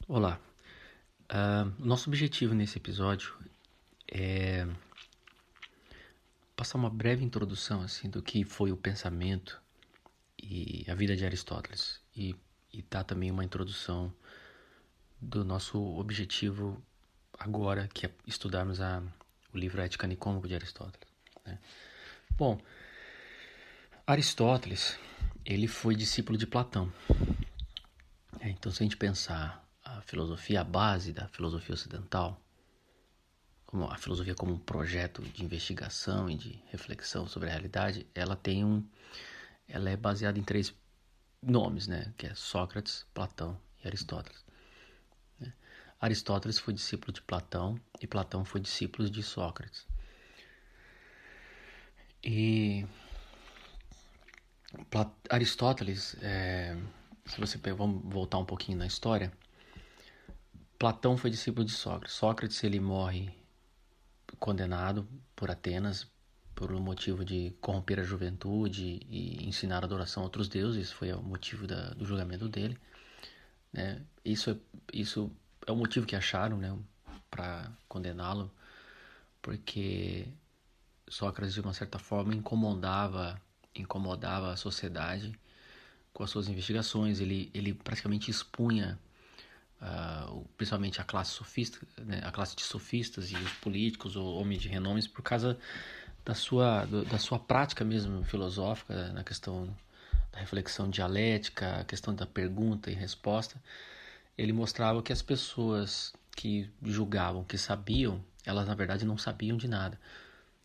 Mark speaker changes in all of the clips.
Speaker 1: Olá. Nosso objetivo nesse episódio é passar uma breve introdução assim do que foi o pensamento e a vida de Aristóteles e dar também uma introdução do nosso objetivo agora, que é estudarmos o livro Ética Nicômaco de Aristóteles, né? Bom, Aristóteles, ele foi discípulo de Platão. Então, se a gente pensar a filosofia, a base da filosofia ocidental, como a filosofia como um projeto de investigação e de reflexão sobre a realidade, ela é baseada em três nomes, né? Que é Sócrates, Platão e Aristóteles. Aristóteles foi discípulo de Platão e Platão foi discípulo de Sócrates. E Aristóteles, se você vamos voltar um pouquinho na história, Platão foi discípulo de Sócrates. Sócrates ele morre condenado por Atenas por um motivo de corromper a juventude e ensinar adoração a outros deuses. Foi o motivo do julgamento dele, né? Isso é o motivo que acharam, né, para condená-lo, porque Sócrates de uma certa forma incomodava a sociedade com as suas investigações. Ele praticamente expunha principalmente a classe sofista, né, a classe de sofistas e os políticos ou homens de renomes por causa da sua prática mesmo filosófica na questão da reflexão dialética, a questão da pergunta e resposta. Ele mostrava que as pessoas que julgavam que sabiam, elas na verdade não sabiam de nada.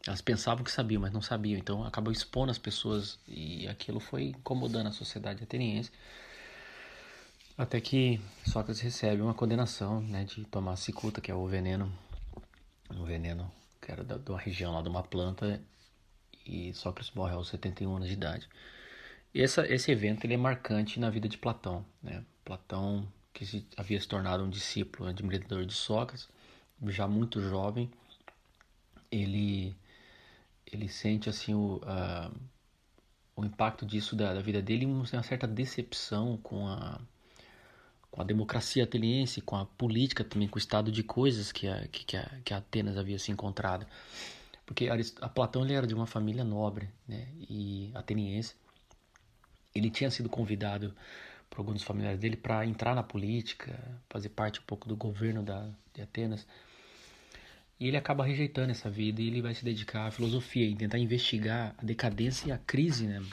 Speaker 1: Elas pensavam que sabiam, mas não sabiam. Então acabou expondo as pessoas e aquilo foi incomodando a sociedade ateniense. Até que Sócrates recebe uma condenação, né, de tomar cicuta, que é o veneno que era de uma região lá de uma planta, e Sócrates morre aos 71 anos de idade. E esse evento ele é marcante na vida de Platão, né? Platão, que havia se tornado um discípulo, um admirador de Sócrates, já muito jovem, ele, ele sente assim o impacto disso da vida dele, uma certa decepção com a democracia ateniense, com a política também, com o estado de coisas que Atenas havia se encontrado. Porque a Platão ele era de uma família nobre, né, e ateniense. Ele tinha sido convidado por alguns dos familiares dele para entrar na política, fazer parte um pouco do governo de Atenas. E ele acaba rejeitando essa vida e ele vai se dedicar à filosofia e tentar investigar a decadência e a crise, né,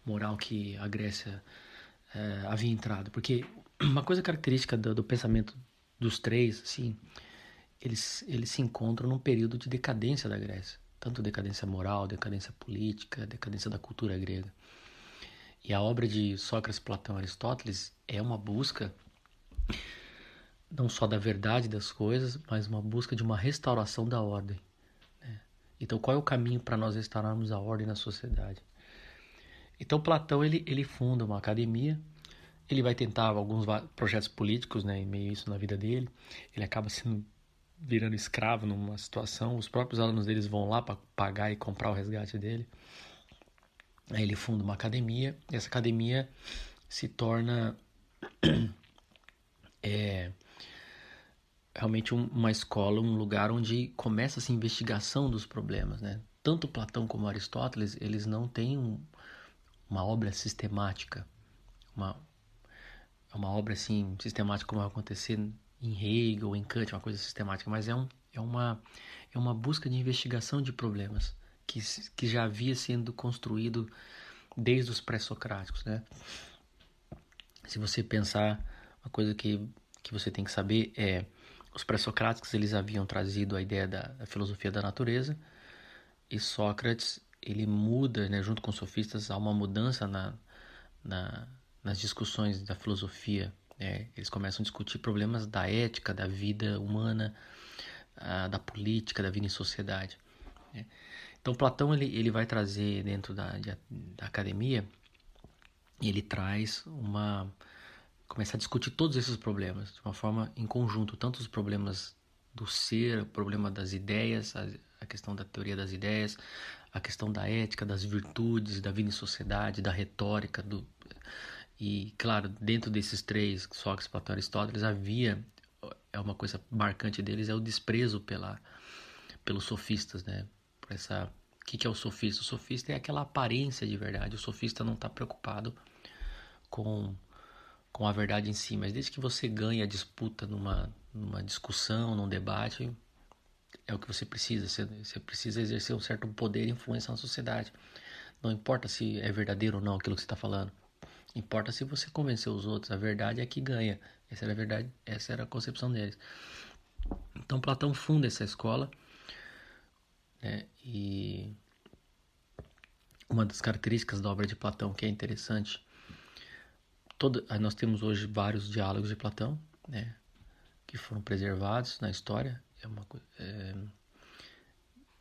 Speaker 1: moral que a Grécia havia entrado. Porque uma coisa característica do pensamento dos três, assim, eles se encontram num período de decadência da Grécia. Tanto decadência moral, decadência política, decadência da cultura grega. E a obra de Sócrates, Platão e Aristóteles é uma busca não só da verdade das coisas, mas uma busca de uma restauração da ordem, né? Então, qual é o caminho para nós restaurarmos a ordem na sociedade? Então, Platão ele funda uma academia. Ele vai tentar alguns projetos políticos, né, em meio a isso na vida dele. Ele acaba virando escravo numa situação. Os próprios alunos deles vão lá para pagar e comprar o resgate dele. Aí ele funda uma academia. E essa academia se torna realmente uma escola, um lugar onde começa essa investigação dos problemas, né? Tanto Platão como Aristóteles, eles não têm uma obra sistemática, uma, uma obra assim sistemática como vai acontecer em Hegel ou em Kant, uma coisa sistemática, mas é uma busca de investigação de problemas que já havia sendo construído desde os pré-socráticos, né? Se você pensar, uma coisa que você tem que saber é os pré-socráticos eles haviam trazido a ideia da filosofia da natureza e Sócrates ele muda, né, junto com os sofistas, há uma mudança na, nas discussões da filosofia. Eles começam a discutir problemas da ética, da vida humana, da política, da vida em sociedade, né? Então Platão ele vai trazer dentro da academia, ele traz começar a discutir todos esses problemas de uma forma em conjunto, tanto os problemas do ser, o problema das ideias, a questão da teoria das ideias, a questão da ética, das virtudes, da vida em sociedade, da retórica, E, claro, dentro desses três, Sócrates, Platão e Aristóteles, havia, uma coisa marcante deles é o desprezo pelos sofistas, né? Por essa, o que é o sofista? O sofista é aquela aparência de verdade. O sofista não está preocupado com, com a verdade em si, mas desde que você ganha a disputa numa discussão, num debate, é o que você precisa. Você precisa exercer um certo poder e influência na sociedade. Não importa se é verdadeiro ou não aquilo que você está falando. Importa se você convencer os outros. A verdade é que ganha. Essa era a verdade, essa era a concepção deles. Então Platão funda essa escola, né? E uma das características da obra de Platão que é interessante, nós temos hoje vários diálogos de Platão, né? Que foram preservados na história. É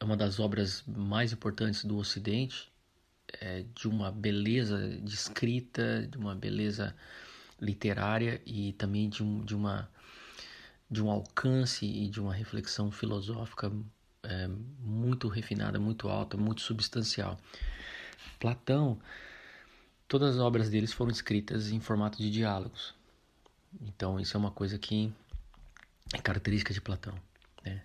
Speaker 1: uma das obras mais importantes do Ocidente, de uma beleza de escrita, de uma beleza literária e também de um alcance e de uma reflexão filosófica muito refinada, muito alta, muito substancial. Platão, todas as obras deles foram escritas em formato de diálogos. Então isso é uma coisa que é característica de Platão, né?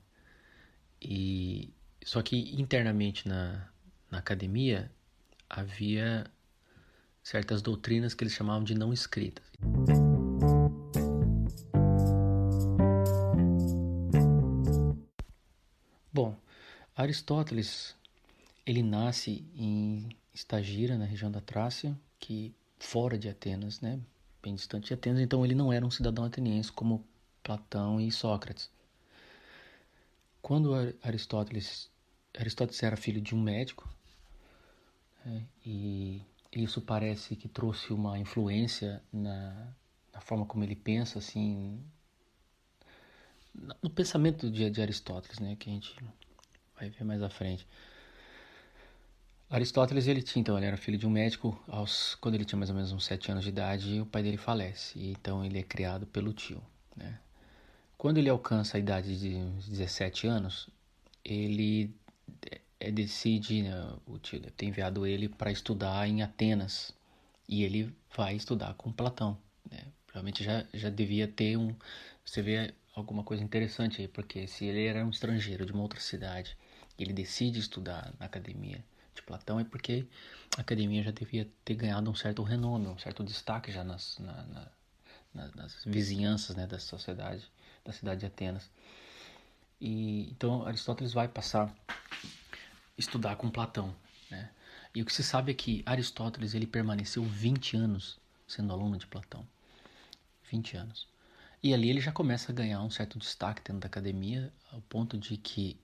Speaker 1: E só que internamente na academia havia certas doutrinas que eles chamavam de não escritas. Bom, Aristóteles, ele nasce em Estagira, na região da Trácia, que fora de Atenas, né, bem distante de Atenas, então ele não era um cidadão ateniense como Platão e Sócrates. Quando Aristóteles era filho de um médico, né, e isso parece que trouxe uma influência na forma como ele pensa, assim, no pensamento de Aristóteles, né, que a gente vai ver mais à frente. Aristóteles, ele era filho de um médico. Quando ele tinha mais ou menos uns 7 anos de idade, o pai dele falece, e então ele é criado pelo tio, né? Quando ele alcança a idade de uns 17 anos, ele decide, né, o tio deve ter enviado ele para estudar em Atenas, e ele vai estudar com Platão, né? Provavelmente já devia ter você vê alguma coisa interessante aí, porque se ele era um estrangeiro de uma outra cidade, ele decide estudar na academia de Platão, é porque a academia já devia ter ganhado um certo renome, um certo destaque já nas vizinhanças, né, da sociedade, da cidade de Atenas. E então Aristóteles vai passar a estudar com Platão, né? E o que se sabe é que Aristóteles ele permaneceu 20 anos sendo aluno de Platão. 20 anos. E ali ele já começa a ganhar um certo destaque dentro da academia, ao ponto de que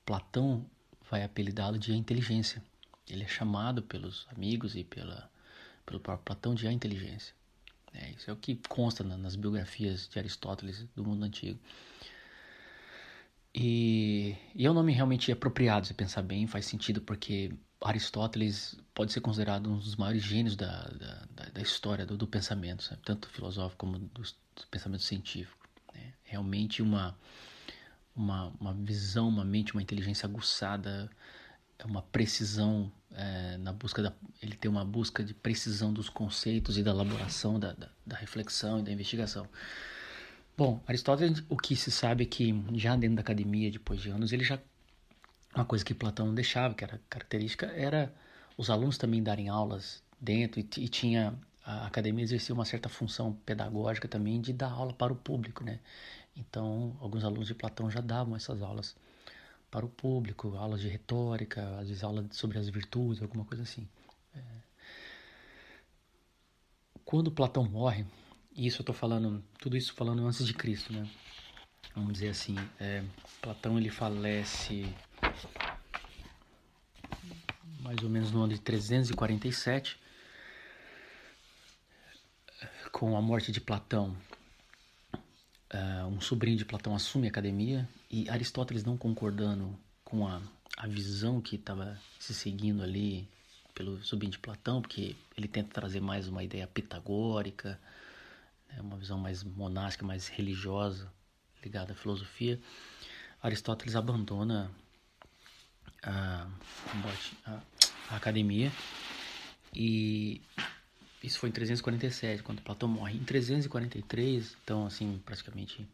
Speaker 1: Platão vai apelidá-lo de a inteligência. Ele é chamado pelos amigos e pelo próprio Platão de a inteligência. Isso é o que consta nas biografias de Aristóteles do mundo antigo. E é um nome realmente apropriado, se pensar bem, faz sentido, porque Aristóteles pode ser considerado um dos maiores gênios da história do pensamento, sabe? Tanto filosófico como do pensamento científico, né? Realmente uma visão, uma mente, uma inteligência aguçada, uma precisão na busca ele tem uma busca de precisão dos conceitos e da elaboração da reflexão e da investigação. Bom, Aristóteles, o que se sabe é que já dentro da academia, depois de anos, ele já uma coisa que Platão não deixava, que era característica, era os alunos também darem aulas dentro, e tinha a academia exercia uma certa função pedagógica também de dar aula para o público, né? Então, alguns alunos de Platão já davam essas aulas para o público, aulas de retórica, às vezes aulas sobre as virtudes, alguma coisa assim. Quando Platão morre, e isso eu estou falando, tudo isso falando antes de Cristo, né? Vamos dizer assim, Platão ele falece mais ou menos no ano de 347, com a morte de Platão. Um sobrinho de Platão assume a academia, e Aristóteles, não concordando com a visão que estava se seguindo ali pelo sobrinho de Platão, porque ele tenta trazer mais uma ideia pitagórica, né, uma visão mais monástica, mais religiosa, ligada à filosofia, Aristóteles abandona a academia, e Isso foi em 347, quando Platão morre. Em 343, então, assim, praticamente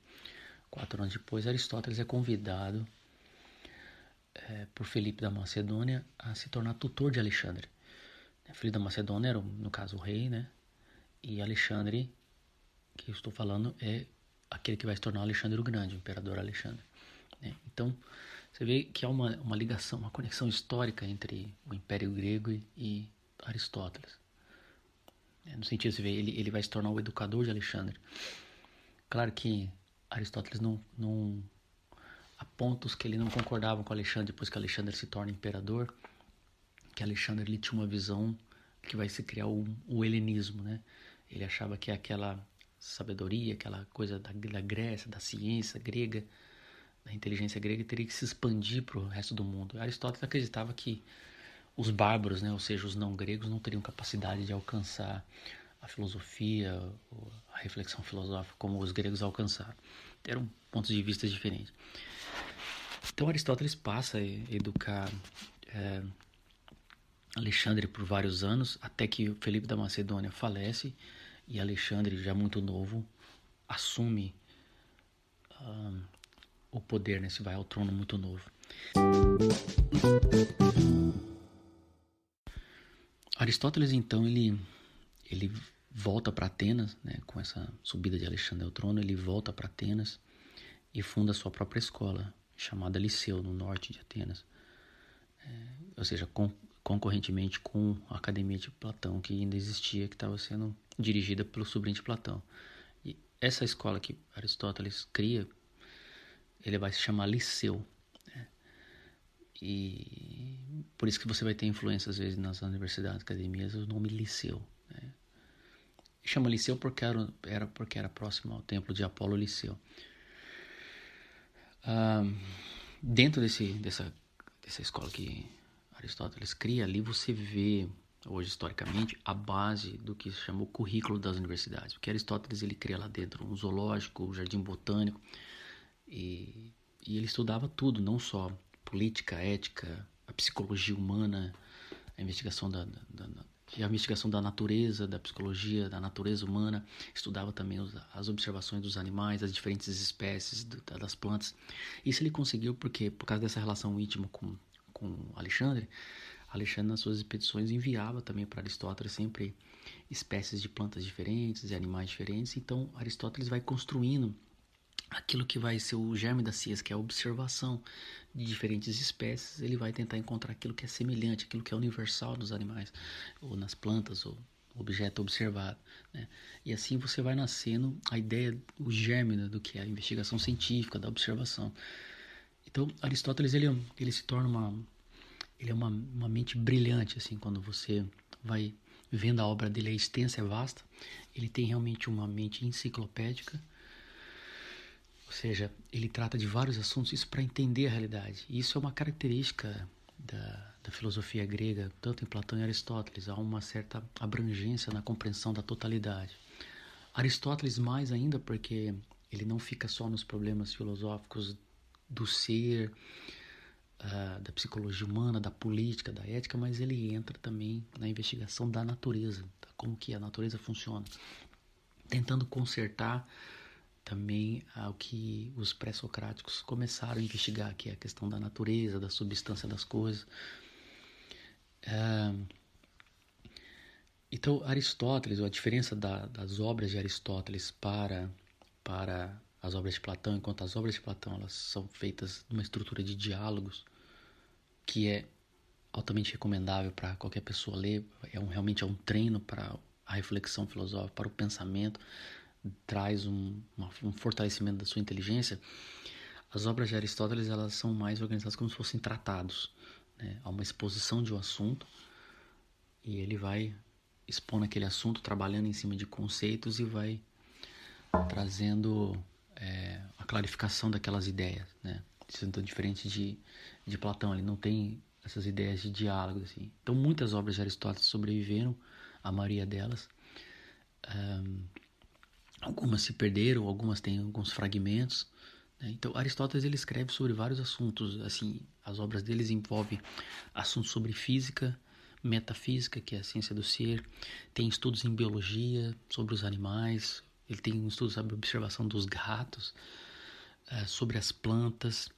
Speaker 1: 4 anos depois, Aristóteles é convidado por Felipe da Macedônia a se tornar tutor de Alexandre. Felipe da Macedônia era, no caso, o rei, né? E Alexandre, que eu estou falando, é aquele que vai se tornar Alexandre o Grande, o imperador Alexandre. Né? Então, você vê que há uma ligação, uma conexão histórica entre o Império Grego e Aristóteles. No sentido, você vê, ele vai se tornar o educador de Alexandre. Claro que Aristóteles não há pontos que ele não concordava com Alexandre depois que Alexandre se torna imperador, que Alexandre ele tinha uma visão que vai se criar o helenismo, né? Ele achava que aquela sabedoria, aquela coisa da Grécia, da ciência grega, da inteligência grega, teria que se expandir para o resto do mundo. Aristóteles acreditava que os bárbaros, né, ou seja, os não gregos, não teriam capacidade de alcançar a filosofia, a reflexão filosófica como os gregos alcançaram. Eram pontos de vista diferentes. Então Aristóteles passa a educar Alexandre por vários anos, até que Felipe da Macedônia falece e Alexandre, já muito novo, assume o poder, né? Se vai ao trono muito novo. Aristóteles, então, ele volta para Atenas, né? Com essa subida de Alexandre ao trono, ele volta para Atenas e funda a sua própria escola, chamada Liceu, no norte de Atenas. Ou seja, concorrentemente com a Academia de Platão, que ainda existia, que estava sendo dirigida pelo sobrinho de Platão. E essa escola que Aristóteles cria, ele vai se chamar Liceu. Né? E por isso que você vai ter influência, às vezes, nas universidades, academias, o nome Liceu. Né? Chama Liceu porque era próximo ao templo de Apolo Liceu. Dentro dessa escola que Aristóteles cria, ali você vê, hoje historicamente, a base do que se chama o currículo das universidades. Porque Aristóteles ele cria lá dentro um zoológico, um jardim botânico, e ele estudava tudo, não só política, ética, a psicologia humana, a investigação a investigação da natureza, da psicologia, da natureza humana, estudava também as observações dos animais, as diferentes espécies das plantas. Isso ele conseguiu por causa dessa relação íntima com Alexandre. Alexandre, nas suas expedições, enviava também para Aristóteles sempre espécies de plantas diferentes e animais diferentes. Então, Aristóteles vai construindo aquilo que vai ser o germe da ciência, que é a observação de diferentes espécies. Ele vai tentar encontrar aquilo que é semelhante, aquilo que é universal nos animais, ou nas plantas, ou objeto observado. Né? E assim você vai nascendo a ideia, o germe, né, do que é a investigação científica, da observação. Então, Aristóteles ele se torna uma mente brilhante, assim, quando você vai vendo a obra dele, é extensa, é vasta. Ele tem realmente uma mente enciclopédica, ou seja, ele trata de vários assuntos, isso para entender a realidade. E isso é uma característica da filosofia grega, tanto em Platão e Aristóteles. Há uma certa abrangência na compreensão da totalidade. Aristóteles mais ainda porque ele não fica só nos problemas filosóficos do ser, da psicologia humana, da política, da ética, mas ele entra também na investigação da natureza, como que a natureza funciona, tentando consertar também o que os pré-socráticos começaram a investigar, que é a questão da natureza, da substância das coisas. Então, Aristóteles, a diferença das obras de Aristóteles para as obras de Platão, enquanto as obras de Platão elas são feitas numa estrutura de diálogos, que é altamente recomendável para qualquer pessoa ler, realmente é um treino para a reflexão filosófica, para o pensamento, traz um fortalecimento da sua inteligência. As obras de Aristóteles elas são mais organizadas como se fossem tratados, né? Há uma exposição de um assunto e ele vai expondo aquele assunto, trabalhando em cima de conceitos e vai trazendo a clarificação daquelas ideias, né? Isso é tão diferente de Platão, ele não tem essas ideias de diálogo, assim. Então muitas obras de Aristóteles sobreviveram, a maioria delas. Algumas se perderam, algumas têm alguns fragmentos. Né? Então Aristóteles ele escreve sobre vários assuntos, assim, as obras deles envolvem assuntos sobre física, metafísica, que é a ciência do ser, tem estudos em biologia sobre os animais, ele tem um estudo sobre a observação dos gatos, sobre as plantas,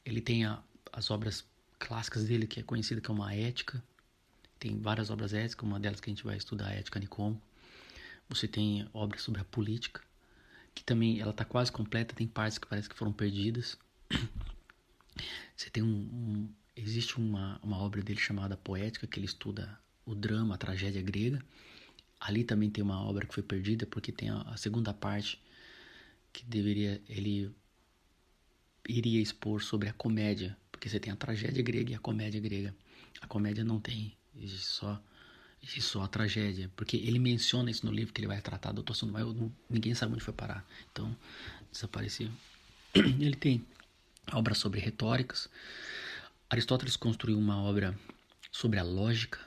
Speaker 1: ele tem as obras clássicas dele, que é conhecida como a Ética, tem várias obras éticas, uma delas que a gente vai estudar, a Ética Nicômaco. Você tem obras sobre a política, que também ela está quase completa, tem partes que parece que foram perdidas. Você tem existe uma obra dele chamada Poética, que ele estuda o drama, a tragédia grega. Ali também tem uma obra que foi perdida, porque tem a segunda parte que ele iria expor sobre a comédia, porque você tem a tragédia grega e a comédia grega. A comédia não tem, existe só a tragédia, porque ele menciona isso no livro que ele vai tratar do outro assunto, mas ninguém sabe onde foi parar, então desapareceu. Ele tem obras sobre retóricas. Aristóteles construiu uma obra sobre a lógica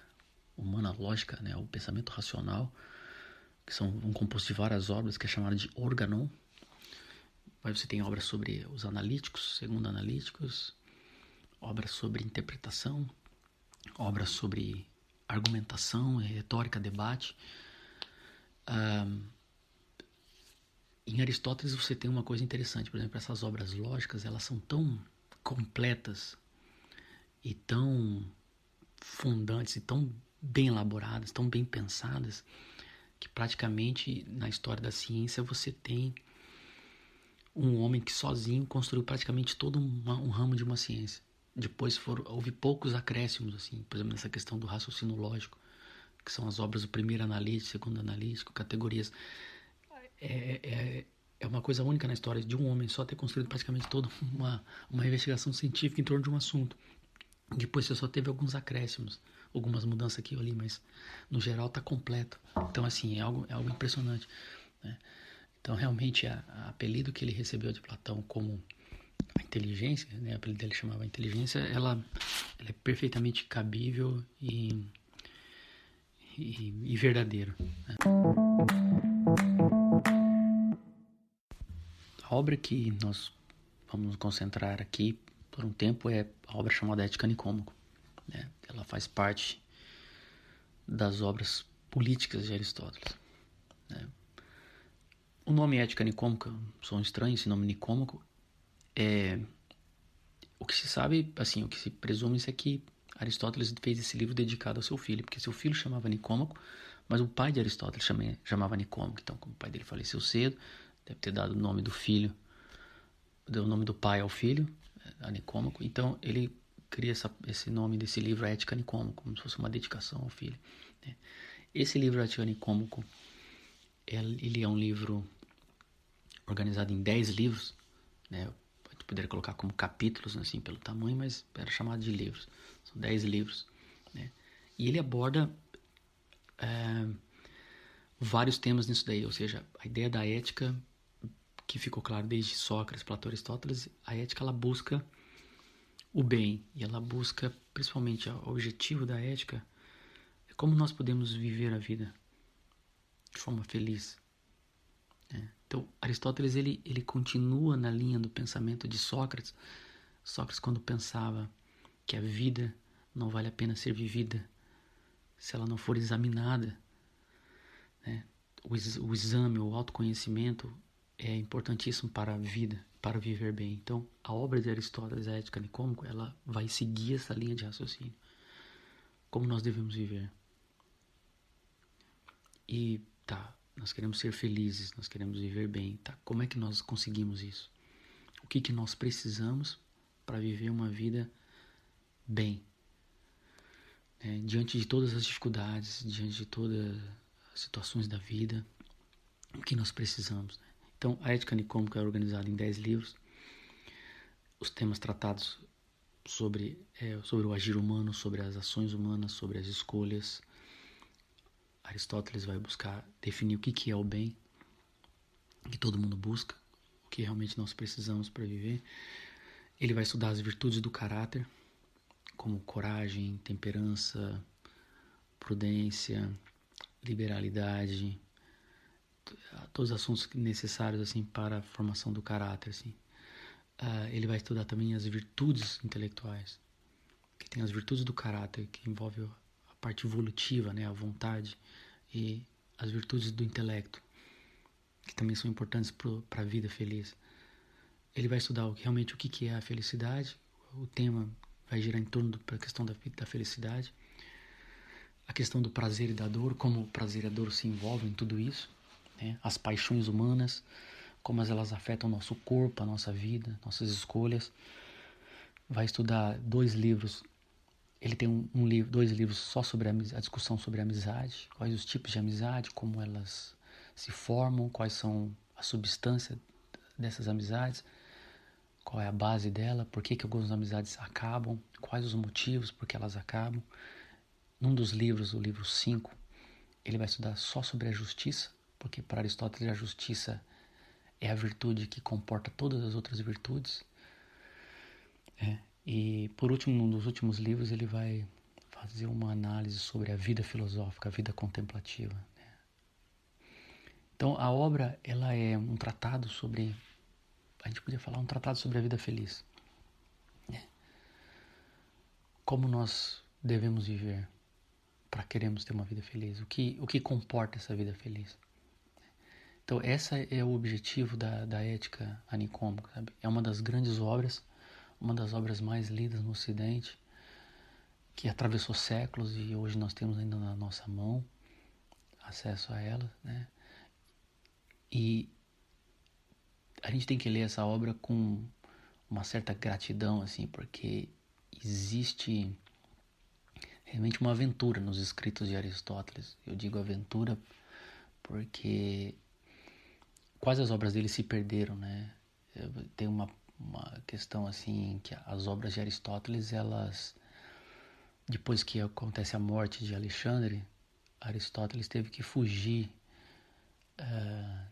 Speaker 1: humana, lógica, né, o pensamento racional, que são um composto de várias obras, que é chamado de Organon. Aí você tem obras sobre os analíticos, segundo analíticos, obras sobre interpretação, obras sobre argumentação, retórica, debate. Em Aristóteles você tem uma coisa interessante, por exemplo, essas obras lógicas, elas são tão completas e tão fundantes e tão bem elaboradas, tão bem pensadas, que praticamente na história da ciência você tem um homem que sozinho construiu praticamente todo um ramo de uma ciência. Depois houve poucos acréscimos, assim, por exemplo, nessa questão do raciocínio lógico, que são as obras do primeiro analítico, segundo analítico, categorias. É uma coisa única na história de um homem só ter construído praticamente toda uma investigação científica em torno de um assunto. Depois você só teve alguns acréscimos, algumas mudanças aqui ou ali, mas no geral está completo. Então, assim, é algo impressionante, né? Então, realmente, o apelido que ele recebeu de Platão como a inteligência, né, o apelido dele chamava inteligência, ela é perfeitamente cabível e verdadeiro, né? A obra que nós vamos nos concentrar aqui por um tempo é a obra chamada Ética Nicômaco, né? Ela faz parte das obras políticas de Aristóteles, né? O nome Ética Nicômaca, som estranho, esse nome Nicômaco, o que se sabe, assim, o que se presume é que Aristóteles fez esse livro dedicado ao seu filho, porque seu filho chamava Nicômaco, mas o pai de Aristóteles chamava Nicômaco. Então, como o pai dele faleceu cedo, deve ter dado o nome do filho, deu o nome do pai ao filho, a Nicômaco. Então, ele cria esse nome desse livro, Ética Nicômaco, como se fosse uma dedicação ao filho, né? Esse livro, Ética Nicômaco, ele é um livro organizado em 10 livros, né? Poderia colocar como capítulos, assim, pelo tamanho, mas era chamado de livros. São 10 livros, né? E ele aborda vários temas nisso daí, ou seja, a ideia da ética, que ficou claro desde Sócrates, Platão, Aristóteles, a ética ela busca o bem, e ela busca, principalmente, o objetivo da ética é como nós podemos viver a vida de forma feliz, né? Então, Aristóteles ele continua na linha do pensamento de Sócrates. Sócrates, quando pensava que a vida não vale a pena ser vivida se ela não for examinada, né? O exame, o autoconhecimento é importantíssimo para a vida, para viver bem. Então, a obra de Aristóteles, a Ética Nicômaco, ela vai seguir essa linha de raciocínio. Como nós devemos viver. E nós queremos ser felizes, nós queremos viver bem, tá? Como é que nós conseguimos isso? O que nós precisamos para viver uma vida bem? Diante de todas as dificuldades, diante de todas as situações da vida, o que nós precisamos, né? Então, a Ética Nicômaca é organizada em 10 livros. Os temas tratados sobre o agir humano, sobre as ações humanas, sobre as escolhas. Aristóteles vai buscar definir o que é o bem, que todo mundo busca, o que realmente nós precisamos para viver. Ele vai estudar as virtudes do caráter, como coragem, temperança, prudência, liberalidade, todos os assuntos necessários assim para a formação do caráter, assim. Ele vai estudar também as virtudes intelectuais, que tem as virtudes do caráter, que envolve a parte evolutiva, né, a vontade e as virtudes do intelecto, que também são importantes para a vida feliz. Ele vai estudar realmente o que é a felicidade. O tema vai girar em torno da questão da felicidade, a questão do prazer e da dor, como o prazer e a dor se envolvem em tudo isso, né? As paixões humanas, como elas afetam o nosso corpo, a nossa vida, nossas escolhas. Vai estudar 2 livros. Ele tem dois livros só sobre a discussão sobre a amizade, quais os tipos de amizade, como elas se formam, quais são a substância dessas amizades, qual é a base dela, por que algumas amizades acabam, quais os motivos por que elas acabam. Num dos livros, o livro 5, ele vai estudar só sobre a justiça, porque para Aristóteles a justiça é a virtude que comporta todas as outras virtudes. E por último, num dos últimos livros, ele vai fazer uma análise sobre a vida filosófica, a vida contemplativa. Então a obra, ela é um tratado sobre, a gente podia falar, um tratado sobre a vida feliz. Como nós devemos viver para queremos ter uma vida feliz, o que comporta essa vida feliz. Então esse é o objetivo da ética anicômica, sabe? É uma das grandes obras, uma das obras mais lidas no Ocidente, que atravessou séculos e hoje nós temos ainda na nossa mão acesso a ela, né? E a gente tem que ler essa obra com uma certa gratidão, assim, porque existe realmente uma aventura nos escritos de Aristóteles. Eu digo aventura porque quase as obras dele se perderam, né? Tem uma questão assim que as obras de Aristóteles, elas, depois que acontece a morte de Alexandre, Aristóteles teve que fugir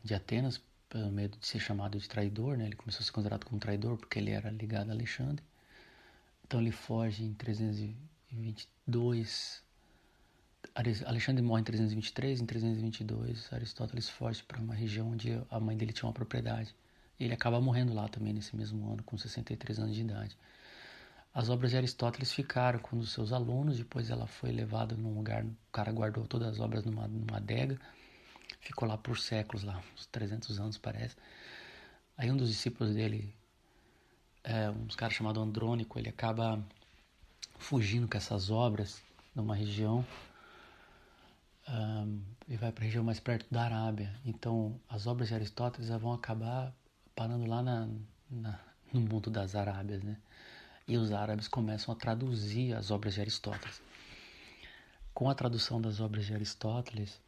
Speaker 1: de Atenas pelo medo de ser chamado de traidor, né? Ele começou a ser considerado como traidor porque ele era ligado a Alexandre. Então ele foge em 322. Alexandre morre em 323, em 322 Aristóteles foge para uma região onde a mãe dele tinha uma propriedade. Ele acaba morrendo lá também nesse mesmo ano, com 63 anos de idade. As obras de Aristóteles ficaram com os seus alunos, depois ela foi levada num lugar, o cara guardou todas as obras numa adega, ficou lá por séculos, lá, uns 300 anos parece. Aí um dos discípulos dele, um cara chamado Andrônico, ele acaba fugindo com essas obras numa região e vai para a região mais perto da Arábia. Então as obras de Aristóteles vão acabar parando lá no mundo das Arábias, né? E os árabes começam a traduzir as obras de Aristóteles. Com a tradução das obras de Aristóteles,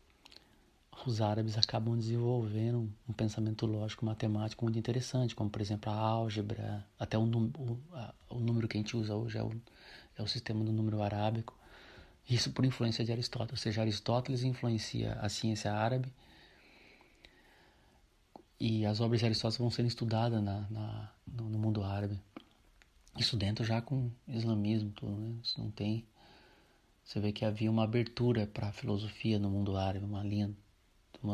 Speaker 1: os árabes acabam desenvolvendo um pensamento lógico matemático muito interessante, como por exemplo a álgebra, até o número que a gente usa hoje é o sistema do número arábico. Isso por influência de Aristóteles, ou seja, Aristóteles influencia a ciência árabe e as obras de Aristóteles vão sendo estudadas no mundo árabe. Isso dentro já com islamismo, tudo, né? Isso não tem. Você vê que havia uma abertura para a filosofia no mundo árabe, uma linha.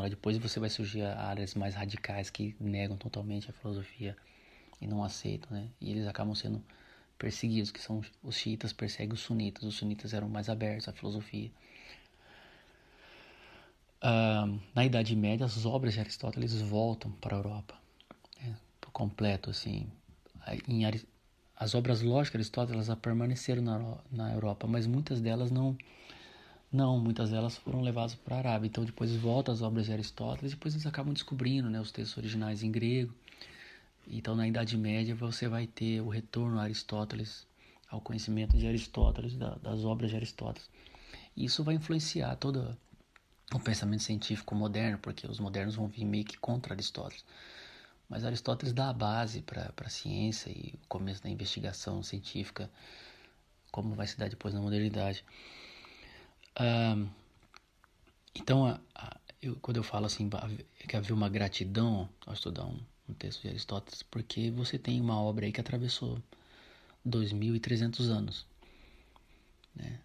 Speaker 1: Depois você vai surgir áreas mais radicais que negam totalmente a filosofia e não aceitam, né? E eles acabam sendo perseguidos, que são os xiitas perseguem os sunitas eram mais abertos à filosofia. Na Idade Média, as obras de Aristóteles voltam para a Europa, né? Por completo, assim. As obras lógicas de Aristóteles permaneceram na Europa, mas muitas delas muitas delas foram levadas para a Arábia. Então depois voltam as obras de Aristóteles e depois eles acabam descobrindo, né, os textos originais em grego. Então na Idade Média você vai ter o retorno a Aristóteles, ao conhecimento de Aristóteles, das obras de Aristóteles. E isso vai influenciar todo o pensamento científico moderno, porque os modernos vão vir meio que contra Aristóteles. Mas Aristóteles dá a base para a ciência e o começo da investigação científica, como vai se dar depois na modernidade. Então, quando eu falo assim, que havia uma gratidão ao estudar um texto de Aristóteles, porque você tem uma obra aí que atravessou 2.300 anos, né?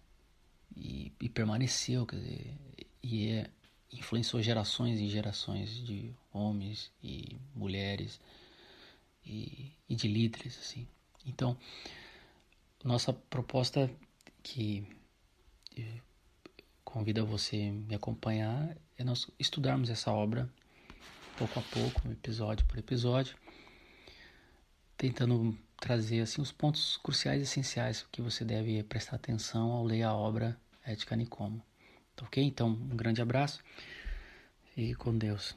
Speaker 1: E permaneceu, quer dizer, influenciou gerações e gerações de homens e mulheres e de líderes, assim. Então, nossa proposta que convido a você me acompanhar e nós estudarmos essa obra pouco a pouco, episódio por episódio, tentando trazer assim os pontos cruciais e essenciais que você deve prestar atenção ao ler a obra Ética Nicomo. Tá ok? Então, um grande abraço e com Deus.